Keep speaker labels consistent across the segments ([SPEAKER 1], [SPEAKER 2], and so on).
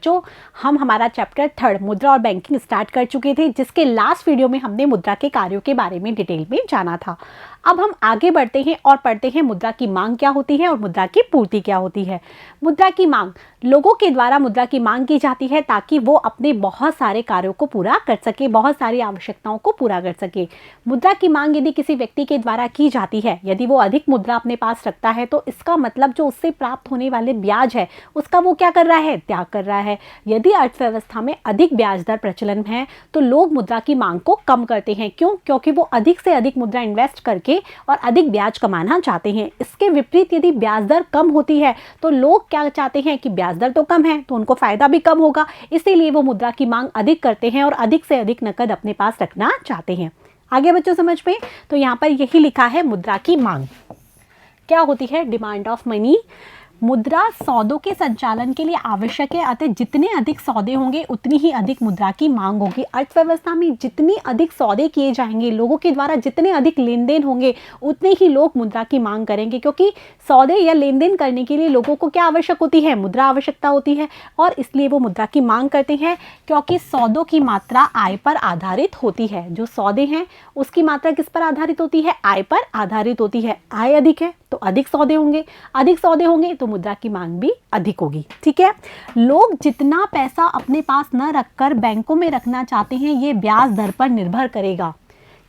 [SPEAKER 1] बच्चों, हम हमारा चैप्टर 3 मुद्रा और बैंकिंग स्टार्ट कर चुके थे, जिसके लास्ट वीडियो में हमने मुद्रा के कार्यों के बारे में डिटेल में जाना था। अब हम आगे बढ़ते हैं और पढ़ते हैं मुद्रा की मांग क्या होती है और मुद्रा की पूर्ति क्या होती है। मुद्रा की मांग, लोगों के द्वारा मुद्रा की मांग की जाती है ताकि वो अपने बहुत सारे कार्यों को पूरा कर सके, बहुत सारी आवश्यकताओं को पूरा कर सके। मुद्रा की मांग यदि किसी व्यक्ति के द्वारा की जाती है, यदि वो अधिक मुद्रा अपने पास रखता है, तो इसका मतलब जो उससे प्राप्त होने वाले ब्याज है उसका वो क्या कर रहा है, त्याग कर रहा है। यदि अर्थव्यवस्था में अधिक ब्याज दर प्रचलन है तो लोग मुद्रा की मांग को कम करते हैं। क्यों? क्योंकि वो अधिक से अधिक मुद्रा इन्वेस्ट करके और अधिक ब्याज कमाना चाहते हैं। इसके विपरीत यदि ब्याज दर कम होती है तो लोग क्या चाहते हैं कि ब्याज दर तो कम है तो उनको फायदा भी कम होगा, इसीलिए वो मुद्रा की मांग अधिक करते हैं और अधिक से अधिक नकद अपने पास रखना चाहते हैं। आगे बच्चों समझ में, तो यहाँ पर यही लिखा है मुद्रा की मांग क्या होती है। डिमांड ऑफ मनी, मुद्रा सौदों के संचालन के लिए आवश्यक है, अतः जितने अधिक सौदे होंगे उतनी ही अधिक मुद्रा की मांग होगी। अर्थव्यवस्था में जितनी अधिक सौदे किए जाएंगे, लोगों के द्वारा जितने अधिक लेन देन होंगे, उतने ही लोग मुद्रा की मांग करेंगे, क्योंकि सौदे या लेन देन करने के लिए लोगों को क्या आवश्यक होती है, मुद्रा आवश्यकता होती है, और इसलिए वो मुद्रा की मांग करते हैं। क्योंकि सौदों की मात्रा आय पर आधारित होती है। जो सौदे हैं उसकी मात्रा किस पर आधारित होती है, आय पर आधारित होती है। आय अधिक है तो अधिक सौदे होंगे, अधिक सौदे होंगे तो मुद्रा की मांग भी अधिक होगी। ठीक है, लोग जितना पैसा अपने पास न रखकर बैंकों में रखना चाहते हैं, ये ब्याज दर पर निर्भर करेगा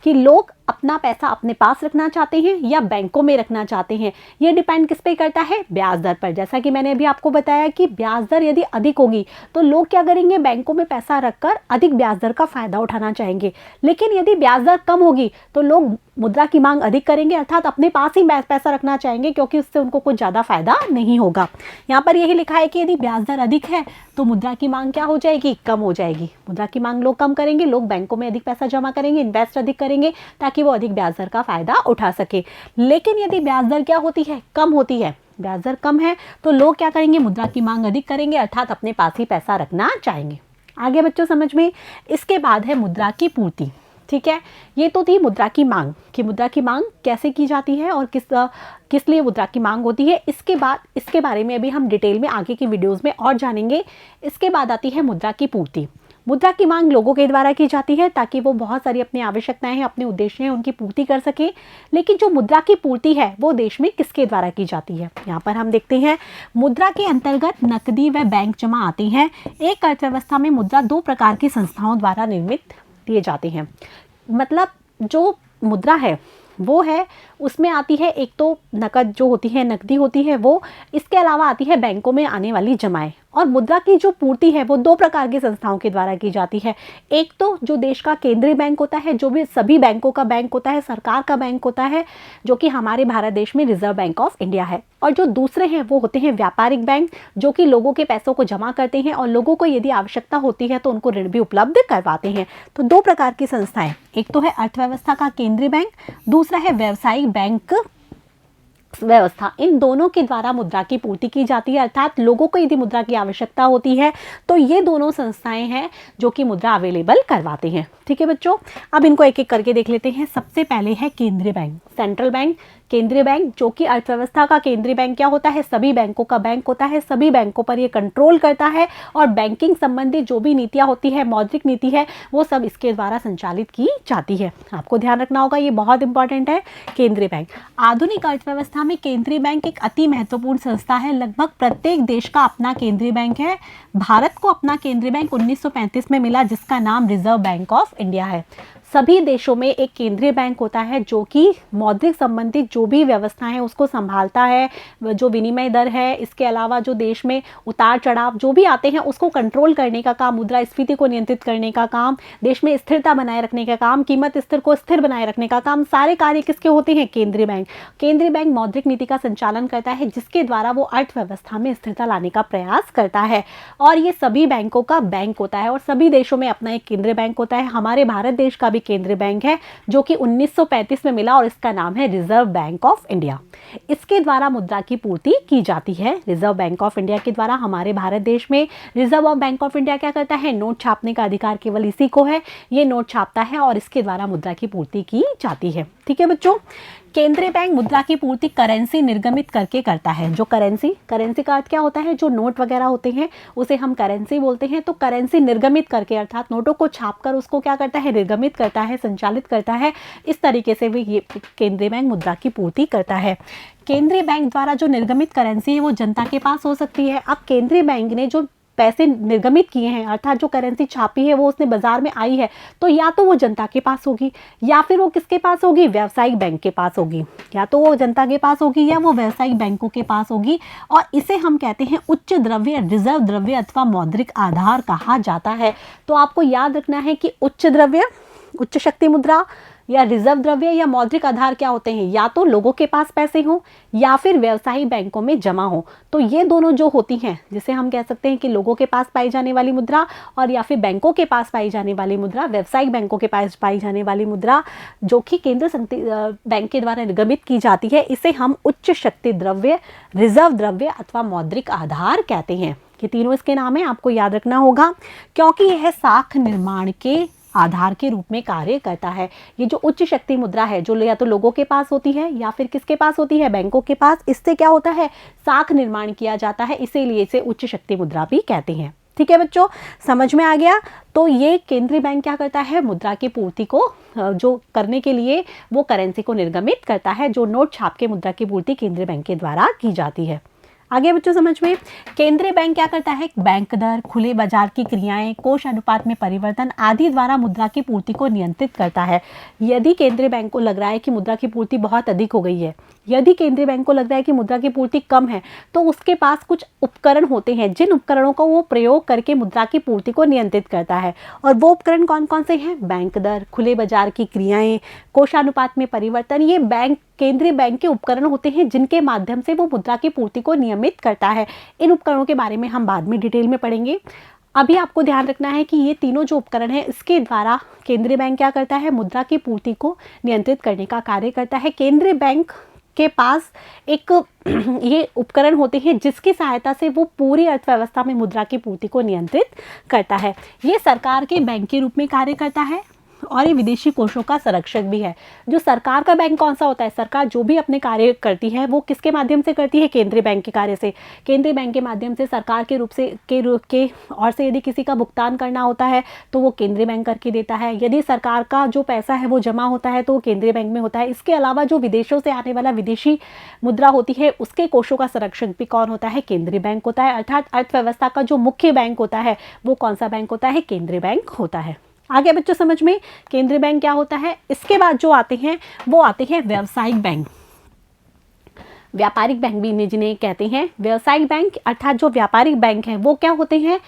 [SPEAKER 1] कि लोग अपना पैसा अपने पास रखना चाहते हैं या बैंकों में रखना चाहते हैं। ये डिपेंड किस पे करता है, ब्याज दर पर। जैसा कि मैंने अभी आपको बताया कि ब्याज दर यदि अधिक होगी तो लोग क्या करेंगे, बैंकों में पैसा रखकर अधिक ब्याज दर का फायदा उठाना चाहेंगे। लेकिन यदि ब्याज दर कम होगी तो लोग मुद्रा की मांग अधिक करेंगे, अर्थात अपने पास ही पैसा रखना चाहेंगे, क्योंकि उससे उनको कुछ ज़्यादा फायदा नहीं होगा। यहाँ पर यही लिखा है कि यदि ब्याज दर अधिक है तो मुद्रा की मांग क्या हो जाएगी, कम हो जाएगी। मुद्रा की मांग लोग कम करेंगे, लोग बैंकों में अधिक पैसा जमा करेंगे, इन्वेस्ट अधिक करेंगे ताकि वो अधिक ब्याज दर का फायदा उठा सके। लेकिन यदि ब्याज दर क्या होती है, कम होती है, ब्याज दर कम है, तो लोग क्या करेंगे, मुद्रा की मांग अधिक करेंगे, अर्थात अपने पास ही पैसा रखना चाहेंगे। आगे बच्चों समझ में। इसके बाद है मुद्रा की पूर्ति। ठीक है, ये तो थी मुद्रा की मांग कि मुद्रा की मांग कैसे की जाती है और किस लिए मुद्रा की मांग होती है। इसके बाद इसके बारे में अभी हम डिटेल में आगे की वीडियोस में और जानेंगे। इसके बाद आती है मुद्रा की पूर्ति। मुद्रा की मांग लोगों के द्वारा की जाती है ताकि वो बहुत सारी अपनी आवश्यकताएं हैं, अपने उद्देश्य हैं, उनकी पूर्ति कर सके। लेकिन जो मुद्रा की पूर्ति है वो देश में किसके द्वारा की जाती है, यहाँ पर हम देखते हैं। मुद्रा के अंतर्गत नकदी व बैंक जमा आते हैं। एक अर्थव्यवस्था में मुद्रा दो प्रकार की संस्थाओं द्वारा निर्मित दिए जाते हैं। मतलब जो मुद्रा है वो है, उसमें आती है एक तो नकद जो होती है, नकदी होती है वो, इसके अलावा आती है बैंकों में आने वाली जमाएं। और मुद्रा की जो पूर्ति है वो दो प्रकार की संस्थाओं के द्वारा की जाती है। एक तो जो देश का केंद्रीय बैंक होता है, जो भी सभी बैंकों का बैंक होता है, सरकार का बैंक होता है, जो कि हमारे भारत देश में रिजर्व बैंक ऑफ इंडिया है। और जो दूसरे हैं वो होते हैं व्यापारिक बैंक, जो कि लोगों के पैसों को जमा करते हैं और लोगों को यदि आवश्यकता होती है तो उनको ऋण भी उपलब्ध करवाते हैं। तो दो प्रकार की संस्थाएं, एक तो है अर्थव्यवस्था का केंद्रीय बैंक, दूसरा है व्यावसायिक बैंक व्यवस्था। इन दोनों के द्वारा मुद्रा की पूर्ति की जाती है, अर्थात लोगों को यदि मुद्रा की आवश्यकता होती है तो ये दोनों संस्थाएं हैं जो कि मुद्रा अवेलेबल करवाते हैं। ठीक है बच्चों, अब इनको एक एक करके देख लेते हैं। सबसे पहले है केंद्रीय बैंक, सेंट्रल बैंक। केंद्रीय बैंक जो कि अर्थव्यवस्था का केंद्रीय बैंक क्या होता है, सभी बैंकों का बैंक होता है, सभी बैंकों पर ये कंट्रोल करता है और बैंकिंग संबंधी जो भी नीतियां होती है, मौद्रिक नीति है, वो सब इसके द्वारा संचालित की जाती है। आपको ध्यान रखना होगा, ये बहुत इंपॉर्टेंट है, केंद्रीय बैंक। आधुनिक अर्थव्यवस्था में केंद्रीय बैंक एक अति महत्वपूर्ण संस्था है। लगभग प्रत्येक देश का अपना केंद्रीय बैंक है। भारत को अपना केंद्रीय बैंक 1935 में मिला, जिसका नाम रिजर्व बैंक ऑफ इंडिया है। सभी देशों में एक केंद्रीय बैंक होता है जो कि मौद्रिक संबंधित जो भी व्यवस्थाएं हैं उसको संभालता है, जो विनिमय दर है, इसके अलावा जो देश में उतार चढ़ाव जो भी आते हैं उसको कंट्रोल करने का काम, मुद्रास्फीति को नियंत्रित करने का काम, देश में स्थिरता बनाए रखने का काम, कीमत स्थिर को स्थिर बनाए रखने का काम, सारे कार्य किसके होते हैं, केंद्रीय बैंक। केंद्रीय बैंक मौद्रिक नीति का संचालन करता है, जिसके द्वारा वो अर्थव्यवस्था में स्थिरता लाने का प्रयास करता है। और ये सभी बैंकों का बैंक होता है और सभी देशों में अपना एक केंद्रीय बैंक होता है। हमारे भारत देश का केंद्रीय बैंक है जो कि 1935 में मिला और इसका नाम है रिजर्व बैंक ऑफ इंडिया। इसके द्वारा मुद्रा की पूर्ति की जाती है। रिजर्व बैंक ऑफ इंडिया के द्वारा हमारे भारत देश में रिजर्व बैंक ऑफ इंडिया क्या करता है, नोट छापने का अधिकार केवल इसी को है। ये नोट छापता है और इसके द्वारा मुद्रा की पूर्ति की जाती है। ठीक है बच्चों। केंद्रीय बैंक मुद्रा की पूर्ति करेंसी निर्गमित करके करता है। जो करेंसी का अर्थ क्या होता है, जो नोट वगैरह होते हैं उसे हम करेंसी बोलते हैं। तो करेंसी निर्गमित करके अर्थात नोटों को छापकर उसको क्या करता है, निर्गमित करता है, संचालित करता है। इस तरीके से भी ये केंद्रीय बैंक मुद्रा की पूर्ति करता है। केंद्रीय बैंक द्वारा जो निर्गमित करेंसी है वो जनता के पास हो सकती है। अब केंद्रीय बैंक ने जो पैसे निर्गमित किए हैं अर्थात जो करेंसी छापी है वो उसने बाजार में आई है, तो या तो वो जनता के पास होगी या फिर वो किसके पास होगी, व्यावसायिक बैंक के पास होगी। या तो वो जनता के पास होगी या वो व्यावसायिक बैंकों के पास होगी। और इसे हम कहते हैं उच्च द्रव्य, रिजर्व द्रव्य अथवा मौद्रिक आधार कहा जाता है। तो आपको याद रखना है कि उच्च द्रव्य, उच्च शक्ति मुद्रा या रिजर्व द्रव्य या मौद्रिक आधार क्या होते हैं, या तो लोगों के पास पैसे हों या फिर व्यवसायिक बैंकों में जमा हो। तो ये दोनों जो होती हैं, जिसे हम कह सकते हैं कि लोगों के पास पाई जाने वाली मुद्रा और या फिर बैंकों के पास पाई जाने वाली मुद्रा, व्यवसायिक बैंकों के पास पाई जाने वाली मुद्रा जो कि केंद्र बैंक के द्वारा निर्गमित की जाती है, इसे हम उच्च शक्ति द्रव्य, रिजर्व द्रव्य अथवा मौद्रिक आधार कहते हैं। ये तीनों इसके नाम है, आपको याद रखना होगा, क्योंकि यह साख निर्माण के आधार के रूप में कार्य करता है। ये जो उच्च शक्ति मुद्रा है, जो या तो लोगों के पास होती है या फिर किसके पास होती है, बैंकों के पास, इससे क्या होता है, साख निर्माण किया जाता है, इसीलिए इसे उच्च शक्ति मुद्रा भी कहते हैं। ठीक है बच्चों, समझ में आ गया। तो ये केंद्रीय बैंक क्या करता है, मुद्रा की पूर्ति को जो करने के लिए वो करेंसी को निर्गमित करता है। जो नोट छाप के मुद्रा की पूर्ति केंद्रीय बैंक के द्वारा की जाती है। आगे बच्चों समझ में, केंद्रीय बैंक क्या करता है, बैंक दर, खुले बाजार की क्रियाएं, कोष अनुपात में परिवर्तन आदि द्वारा मुद्रा की पूर्ति को नियंत्रित करता है। यदि केंद्रीय बैंक को लग रहा है कि मुद्रा की पूर्ति बहुत अधिक हो गई है, यदि केंद्रीय बैंक को लग रहा है कि मुद्रा की पूर्ति कम है, तो उसके पास कुछ उपकरण होते हैं, जिन उपकरणों को वो प्रयोग करके मुद्रा की पूर्ति को नियंत्रित करता है। और वो उपकरण कौन कौन से हैं, बैंक दर, खुले बाजार की क्रियाएं, कोषानुपात में परिवर्तन। ये केंद्रीय बैंक के उपकरण होते हैं जिनके माध्यम से वो मुद्रा की पूर्ति को नियमित करता है। इन उपकरणों के बारे में हम बाद में डिटेल में पढ़ेंगे। अभी आपको ध्यान रखना है कि ये तीनों जो उपकरण हैं, इसके द्वारा केंद्रीय बैंक क्या करता है, मुद्रा की पूर्ति को नियंत्रित करने का कार्य करता है। केंद्रीय बैंक के पास एक ये उपकरण होते हैं जिसकी सहायता से वो पूरी अर्थव्यवस्था में मुद्रा की पूर्ति को नियंत्रित करता है। ये सरकार के बैंक के रूप में कार्य करता है और ये विदेशी कोषों का संरक्षक भी है। जो सरकार का बैंक कौन सा होता है, सरकार जो भी अपने कार्य करती है वो किसके माध्यम से करती है, केंद्रीय बैंक के कार्य से। केंद्रीय बैंक के माध्यम से सरकार के रूप के और से यदि किसी का भुगतान करना होता है तो वो केंद्रीय बैंक करके देता है। यदि सरकार का जो पैसा है वो जमा होता है तो वो केंद्रीय बैंक में होता है। इसके अलावा जो विदेशों से आने वाला विदेशी मुद्रा होती है उसके कोषों का संरक्षक भी कौन होता है, केंद्रीय बैंक होता है। अर्थात अर्थव्यवस्था का जो मुख्य बैंक होता है वो कौन सा बैंक होता है, केंद्रीय बैंक होता है। आगे बच्चों समझ में, केंद्रीय बैंक क्या होता है। इसके बाद जो आते हैं वो आते हैं व्यावसायिक बैंक, व्यापारिक बैंक भी जिन्हें कहते हैं। व्यावसायिक बैंक अर्थात जो व्यापारिक बैंक हैं वो क्या होते हैं,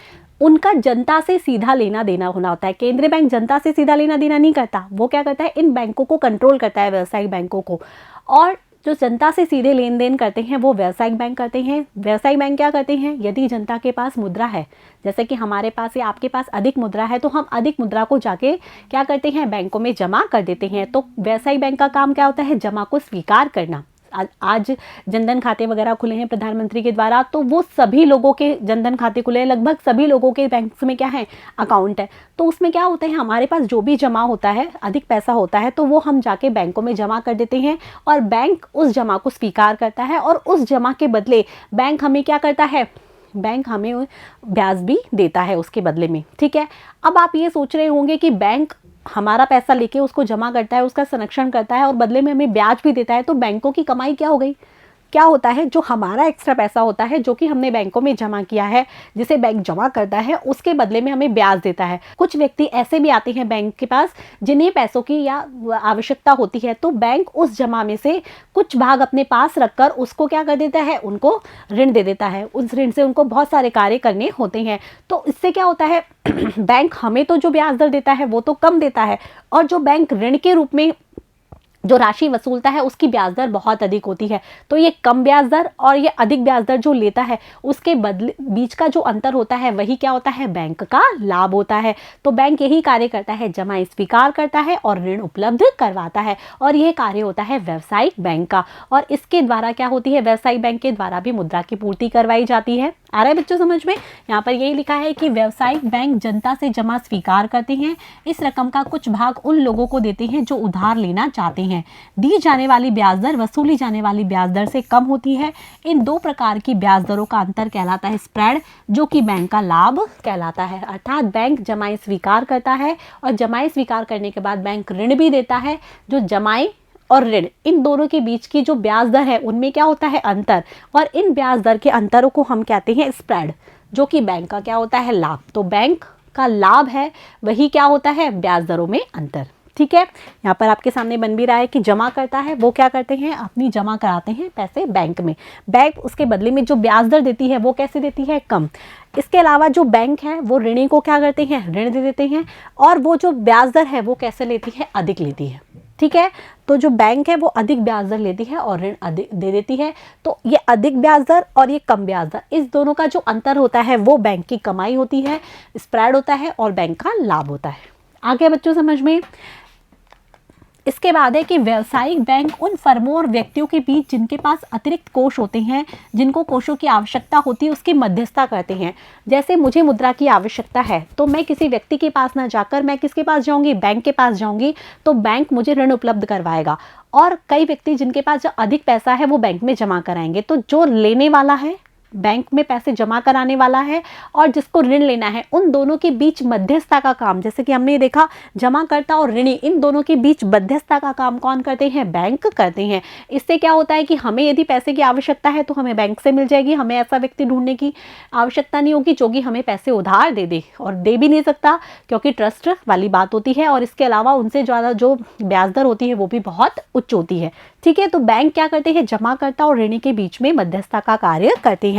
[SPEAKER 1] उनका जनता से सीधा लेना देना होना होता है। केंद्रीय बैंक जनता से सीधा लेना देना नहीं करता, वो क्या करता है, इन बैंकों को कंट्रोल करता है, व्यावसायिक बैंकों को। और जो जनता से सीधे लेन देन करते हैं वो व्यावसायिक बैंक करते हैं। व्यावसायिक बैंक क्या करते हैं, यदि जनता के पास मुद्रा है, जैसे कि हमारे पास या आपके पास अधिक मुद्रा है, तो हम अधिक मुद्रा को जाके क्या करते हैं, बैंकों में जमा कर देते हैं। तो व्यावसायिक बैंक का काम क्या होता है, जमा को स्वीकार करना। आज जनधन खाते वगैरह खुले हैं प्रधानमंत्री के द्वारा, तो वो सभी लोगों के जनधन खाते खुले हैं, लगभग सभी लोगों के बैंक में क्या है, अकाउंट है। तो उसमें क्या होता है, हमारे पास जो भी जमा होता है, अधिक पैसा होता है, तो वो हम जाके बैंकों में जमा कर देते हैं और बैंक उस जमा को स्वीकार करता है और उस जमा के बदले बैंक हमें क्या करता है, बैंक हमें ब्याज भी देता है उसके बदले में। ठीक है, अब आप ये सोच रहे होंगे कि बैंक हमारा पैसा लेके उसको जमा करता है, उसका संरक्षण करता है और बदले में हमें ब्याज भी देता है, तो बैंकों की कमाई क्या हो गई। क्या होता है, जो हमारा एक्स्ट्रा पैसा होता है जो कि हमने बैंकों में जमा किया है, जिसे बैंक जमा करता है, उसके बदले में हमें ब्याज देता है। कुछ व्यक्ति ऐसे भी आते हैं बैंक के पास जिन्हें पैसों की या आवश्यकता होती है, तो बैंक उस जमा में से कुछ भाग अपने पास रखकर उसको क्या कर देता है, उनको ऋण दे देता है। उस ऋण से उनको बहुत सारे कार्य करने होते हैं। तो इससे क्या होता है बैंक हमें तो जो ब्याज दर देता है वो तो कम देता है, और जो बैंक ऋण के रूप में जो राशि वसूलता है उसकी ब्याज दर बहुत अधिक होती है। तो ये कम ब्याज दर और ये अधिक ब्याज दर जो लेता है उसके बदले बीच का जो अंतर होता है वही क्या होता है, बैंक का लाभ होता है। तो बैंक यही कार्य करता है, जमा स्वीकार करता है और ऋण उपलब्ध करवाता है, और यह कार्य होता है व्यावसायिक बैंक का। और इसके द्वारा क्या होती है, व्यावसायिक बैंक के द्वारा भी मुद्रा की पूर्ति करवाई जाती है। आ रहा है बच्चों समझ में? यहाँ पर यही लिखा है कि व्यावसायिक बैंक जनता से जमा स्वीकार करते हैं। इस रकम का कुछ भाग उन लोगों को देते हैं जो उधार लेना चाहते हैं। दी जाने वाली ब्याज दर वसूली जाने वाली ब्याज दर से कम होती है। इन दो प्रकार की ब्याज दरों का अंतर कहलाता है स्प्रेड, जो कि बैंक का लाभ कहलाता है। अर्थात बैंक जमाएं स्वीकार करता है और जमाएं स्वीकार करने के बाद बैंक ऋण भी देता है। जो जमाएं और ऋण, इन दोनों के बीच की जो ब्याज दर है उनमें क्या होता है अंतर, और इन ब्याज दर के अंतरों को हम कहते हैं स्प्रेड, जो कि बैंक का क्या होता है लाभ। तो बैंक का लाभ है वही क्या होता है ब्याज दरों में अंतर। ठीक है, यहाँ पर आपके सामने बन भी रहा है कि जमा करता है वो क्या करते हैं, अपनी जमा कराते हैं पैसे बैंक में। बैंक उसके बदले में जो ब्याज दर देती है वो कैसे देती है, कम। इसके अलावा जो बैंक है वो ऋणी को क्या करते हैं, ऋण दे देते हैं, और वो जो ब्याज दर है वो कैसे लेती है, अधिक लेती है। ठीक है, तो जो बैंक है वो अधिक ब्याज दर लेती है और ऋण अधिक दे देती है। तो ये अधिक ब्याज दर और ये कम ब्याज दर, इस दोनों का जो अंतर होता है वो बैंक की कमाई होती है, स्प्रेड होता है, और बैंक का लाभ होता है। आगे बच्चों समझ में? इसके बाद है कि व्यावसायिक बैंक उन फर्मों और व्यक्तियों के बीच जिनके पास अतिरिक्त कोष होते हैं, जिनको कोषों की आवश्यकता होती है, उसकी मध्यस्थता करते हैं। जैसे मुझे मुद्रा की आवश्यकता है तो मैं किसी व्यक्ति के पास ना जाकर मैं किसके पास जाऊंगी, बैंक के पास जाऊंगी, तो बैंक मुझे ऋण उपलब्ध करवाएगा। और कई व्यक्ति जिनके पास जो अधिक पैसा है वो बैंक में जमा कराएंगे। तो जो लेने वाला है, बैंक में पैसे जमा कराने वाला है, और जिसको ऋण लेना है, उन दोनों के बीच मध्यस्थता का काम, जैसे कि हमने देखा जमाकर्ता और ऋणी, इन दोनों के बीच मध्यस्थता का काम कौन करते हैं, बैंक करते हैं। इससे क्या होता है कि हमें यदि पैसे की आवश्यकता है तो हमें बैंक से मिल जाएगी, हमें ऐसा व्यक्ति ढूंढने की आवश्यकता नहीं होगी जो कि हमें पैसे उधार दे दे, और दे भी नहीं सकता क्योंकि ट्रस्ट वाली बात होती है, और इसके अलावा उनसे ज़्यादा जो ब्याज दर होती है वो भी बहुत उच्च होती है। ठीक है, तो बैंक क्या करते हैं, जमाकर्ता और ऋणी के बीच में मध्यस्थता का कार्य करते हैं।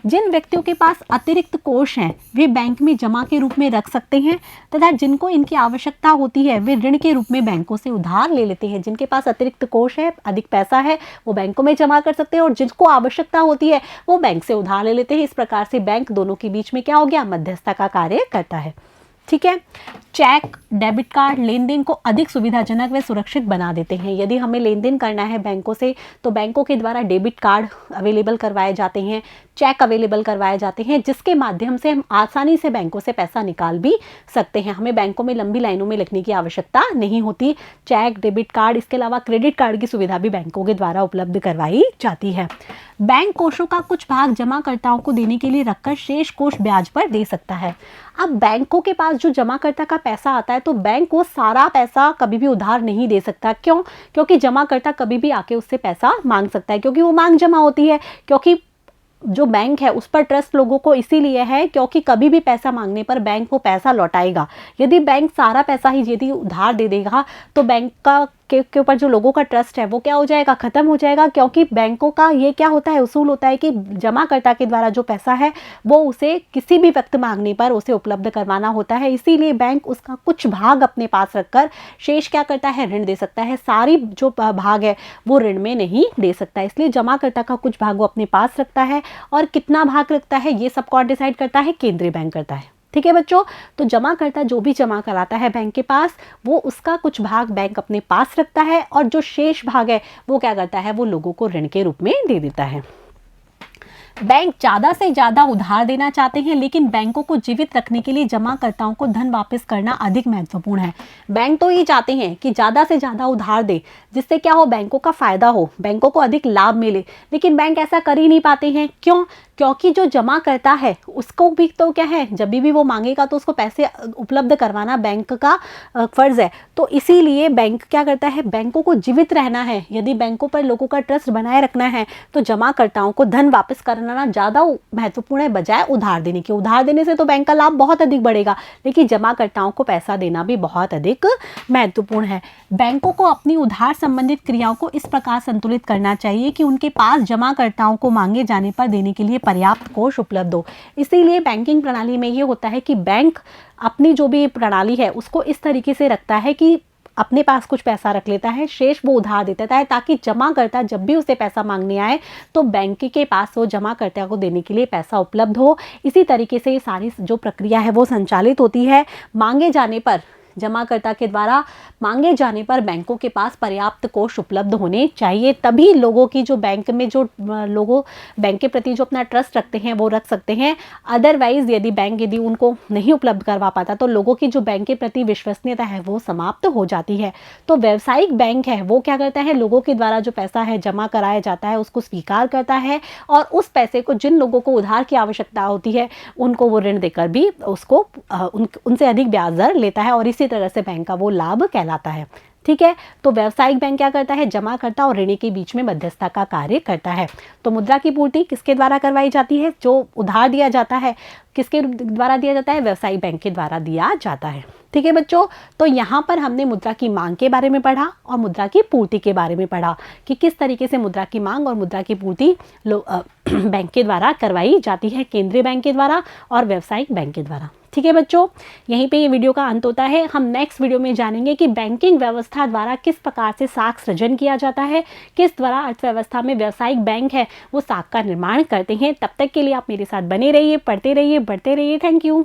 [SPEAKER 1] जिन व्यक्तियों के पास अतिरिक्त कोष हैं वे बैंक में जमा के रूप में रख सकते हैं, तथा जिनको इनकी आवश्यकता होती है वे ऋण के रूप में बैंकों से उधार ले लेते हैं। जिनके पास अतिरिक्त कोष है, अधिक पैसा है, वो बैंकों में जमा कर सकते हैं, और जिनको आवश्यकता होती है वो बैंक से उधार ले लेते हैं। इस प्रकार से बैंक दोनों के बीच में क्या हो गया, मध्यस्थता का कार्य करता है। ठीक है, चेक, डेबिट कार्ड लेन देन को अधिक सुविधाजनक व सुरक्षित बना देते हैं। यदि हमें लेन देन करना है बैंकों से तो बैंकों के द्वारा डेबिट कार्ड अवेलेबल करवाए जाते हैं, चेक अवेलेबल करवाए जाते हैं, जिसके माध्यम से हम आसानी से बैंकों से पैसा निकाल भी सकते हैं। हमें बैंकों में लंबी लाइनों में लगने की आवश्यकता नहीं होती। चेक, डेबिट कार्ड, इसके अलावा क्रेडिट कार्ड की सुविधा भी बैंकों के द्वारा उपलब्ध करवाई जाती है। बैंक कोषों का कुछ भाग जमाकर्ताओं को देने के लिए रखकर शेष कोष ब्याज पर दे सकता है। अब बैंकों के पास जो जमाकर्ता का पैसा आता है तो बैंक वो सारा पैसा कभी भी उधार नहीं दे सकता। क्यों? क्योंकि जमाकर्ता कभी भी आके उससे पैसा मांग सकता है, क्योंकि वो मांग जमा होती है। क्योंकि जो बैंक है उस पर ट्रस्ट लोगों को इसीलिए है क्योंकि कभी भी पैसा मांगने पर बैंक वो पैसा लौटाएगा। यदि बैंक सारा पैसा ही यदि उधार दे देगा तो बैंक का के ऊपर जो लोगों का ट्रस्ट है वो क्या हो जाएगा, खत्म हो जाएगा। क्योंकि बैंकों का ये क्या होता है, उसूल होता है कि जमाकर्ता के द्वारा जो पैसा है वो उसे किसी भी वक्त मांगने पर उसे उपलब्ध करवाना होता है। इसीलिए बैंक उसका कुछ भाग अपने पास रखकर शेष क्या करता है, ऋण दे सकता है। सारी जो भाग है वो ऋण में नहीं दे सकता, इसलिए जमाकर्ता का कुछ भाग वो अपने पास रखता है। और कितना भाग रखता है ये सब कौन डिसाइड करता है, केंद्रीय बैंक करता है। ठीक है बच्चों, तो जमाकर्ता जो भी जमा कराता है बैंक के पास वो उसका कुछ भाग बैंक अपने पास रखता है, और जो शेष भाग है वो क्या करता है, वो लोगों को ऋण के रूप में दे देता है। बैंक ज़्यादा से ज़्यादा उधार देना चाहते हैं, लेकिन बैंकों को जीवित रखने के लिए जमाकर्ताओं को धन वापस करना अधिक महत्वपूर्ण है। बैंक तो ये चाहते हैं कि ज़्यादा से ज़्यादा उधार दे, जिससे क्या हो, बैंकों का फायदा हो, बैंकों को अधिक लाभ मिले, लेकिन बैंक ऐसा कर ही नहीं पाते हैं। क्यों? क्योंकि जो जमा करता है उसको भी तो क्या है, जब भी वो मांगेगा तो उसको पैसे उपलब्ध करवाना बैंक का फर्ज है। तो इसीलिए बैंक क्या करता है, बैंकों को जीवित रहना है, यदि बैंकों पर लोगों का ट्रस्ट बनाए रखना है तो जमाकर्ताओं को धन वापस करना ज़्यादा महत्वपूर्ण है बजाय उधार देने के। उधार देने से तो बैंक का लाभ बहुत अधिक बढ़ेगा, लेकिन जमाकर्ताओं को पैसा देना भी बहुत अधिक महत्वपूर्ण है। बैंकों को अपनी उधार संबंधित क्रियाओं को इस प्रकार संतुलित करना चाहिए कि उनके पास जमाकर्ताओं को मांगे जाने पर देने के लिए पर्याप्त कोष उपलब्ध हो। इसीलिए बैंकिंग प्रणाली में ये होता है कि बैंक अपनी जो भी प्रणाली है उसको इस तरीके से रखता है कि अपने पास कुछ पैसा रख लेता है, शेष वो उधार देता है, ताकि जमाकर्ता जब भी उसे पैसा मांगने आए तो बैंक के पास वो जमाकर्ता को देने के लिए पैसा उपलब्ध हो। इसी तरीके से ये सारी जो प्रक्रिया है वो संचालित होती है। मांगे जाने पर जमाकर्ता के द्वारा मांगे जाने पर बैंकों के पास पर्याप्त कोष उपलब्ध होने चाहिए, तभी लोगों की जो बैंक में जो लोगों बैंक के प्रति जो अपना ट्रस्ट रखते हैं वो रख सकते हैं। अदरवाइज यदि बैंक यदि उनको नहीं उपलब्ध करवा पाता तो लोगों की जो बैंक के प्रति विश्वसनीयता है वो समाप्त हो जाती है। तो व्यावसायिक बैंक है वो क्या करता है, लोगों के द्वारा जो पैसा है जमा कराया जाता है उसको स्वीकार करता है और उस पैसे को जिन लोगों को उधार की आवश्यकता होती है उनको वो ऋण देकर भी उसको उनसे अधिक ब्याज दर लेता है और इसी तरह से बैंक का वो लाभ कहलाता है। ठीक है, तो व्यावसायिक बैंक क्या करता है, जमाकर्ता और ऋणी के बीच में मध्यस्थता का कार्य करता है। तो मुद्रा की पूर्ति किसके द्वारा करवाई जाती है, जो उधार दिया जाता है किसके द्वारा दिया जाता है, व्यावसायिक बैंक के द्वारा दिया जाता है। ठीक है बच्चों, तो यहाँ पर हमने मुद्रा की मांग के बारे में पढ़ा और मुद्रा की पूर्ति के बारे में पढ़ा कि किस तरीके से मुद्रा की मांग और मुद्रा की पूर्ति बैंक के द्वारा करवाई जाती है, केंद्रीय बैंक के द्वारा और व्यावसायिक बैंक के द्वारा। ठीक है बच्चों, यहीं पे ये वीडियो का अंत होता है। हम नेक्स्ट वीडियो में जानेंगे कि बैंकिंग व्यवस्था द्वारा किस प्रकार से साख सृजन किया जाता है, किस द्वारा अर्थव्यवस्था में व्यावसायिक बैंक है वो साख का निर्माण करते हैं। तब तक के लिए आप मेरे साथ बने रहिए, पढ़ते रहिए, बढ़ते रहिए। Thank you.